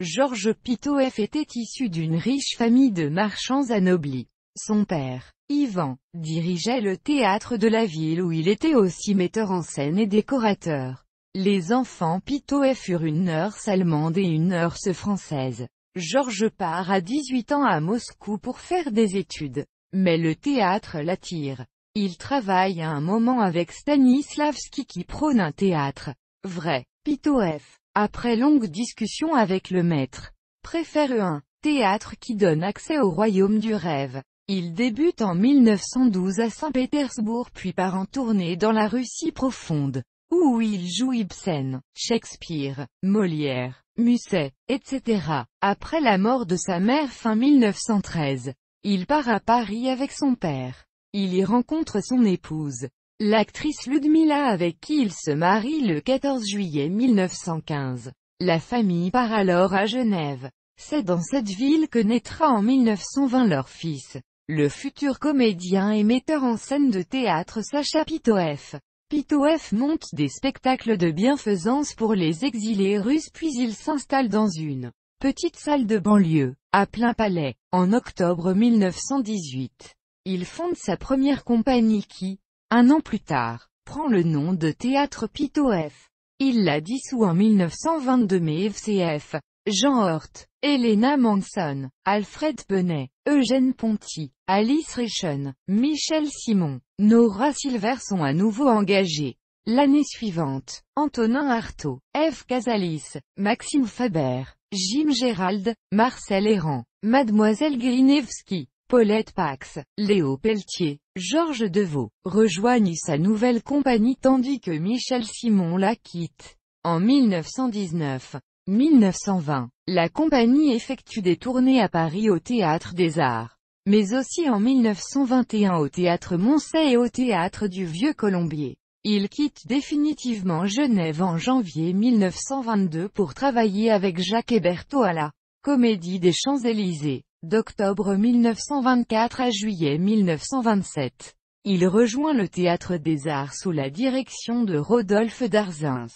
Georges Pitoëff était issu d'une riche famille de marchands anoblis. Son père, Ivan, dirigeait le théâtre de la ville où il était aussi metteur en scène et décorateur. Les enfants Pitoëff eurent une nurse allemande et une nurse française. Georges part à 18 ans à Moscou pour faire des études. Mais le théâtre l'attire. Il travaille à un moment avec Stanislavski qui prône un théâtre vrai. Pitoëff, après longue discussion avec le maître, préfère un théâtre qui donne accès au royaume du rêve. Il débute en 1912 à Saint-Pétersbourg puis part en tournée dans la Russie profonde, où il joue Ibsen, Shakespeare, Molière, Musset, etc. Après la mort de sa mère fin 1913, il part à Paris avec son père. Il y rencontre son épouse, l'actrice Ludmila avec qui il se marie le 14 juillet 1915. La famille part alors à Genève. C'est dans cette ville que naîtra en 1920 leur fils, le futur comédien et metteur en scène de théâtre Sacha Pitoëff. Pitoëff monte des spectacles de bienfaisance pour les exilés russes puis il s'installe dans une petite salle de banlieue, à Plainpalais, en octobre 1918. Il fonde sa première compagnie qui, un an plus tard, prend le nom de Théâtre Pitoëff. Il la dissout en 1922 mais FCF, Jean Hort, Elena Manson, Alfred Penet, Eugène Ponty, Alice Reichen, Michel Simon, Nora Silver sont à nouveau engagés. L'année suivante, Antonin Artaud, Ève Casalis, Maxime Faber, Jim Gérald, Marcel Errand, Mademoiselle Grinevski, Paulette Pax, Léo Pelletier, Georges Deveau, rejoignent sa nouvelle compagnie tandis que Michel Simon la quitte. En 1919-1920, la compagnie effectue des tournées à Paris au Théâtre des Arts, mais aussi en 1921 au Théâtre Moncey et au Théâtre du Vieux-Colombier. Il quitte définitivement Genève en janvier 1922 pour travailler avec Jacques Hébertot à la Comédie des Champs-Élysées. D'octobre 1924 à juillet 1927. Il rejoint le Théâtre des Arts sous la direction de Rodolphe Darzins.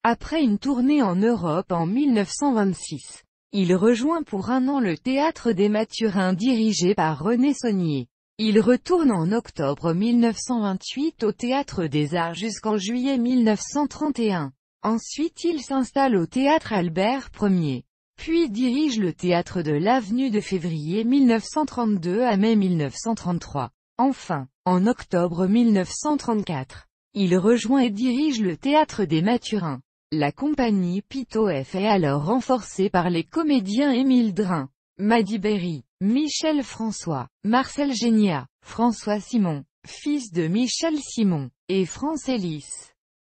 Après une tournée en Europe en 1926, il rejoint pour un an le Théâtre des Mathurins dirigé par René Saunier. Il retourne en octobre 1928 au Théâtre des Arts jusqu'en juillet 1931. Ensuite il s'installe au Théâtre Albert Ier. Puis dirige le théâtre de l'Avenue de février 1932 à mai 1933. Enfin, en octobre 1934, il rejoint et dirige le théâtre des Mathurins. La compagnie Pitoëff est alors renforcée par les comédiens Émile Drin, Madi Berry, Michel François, Marcel Géniat, François Simon, fils de Michel Simon, et France Hélice.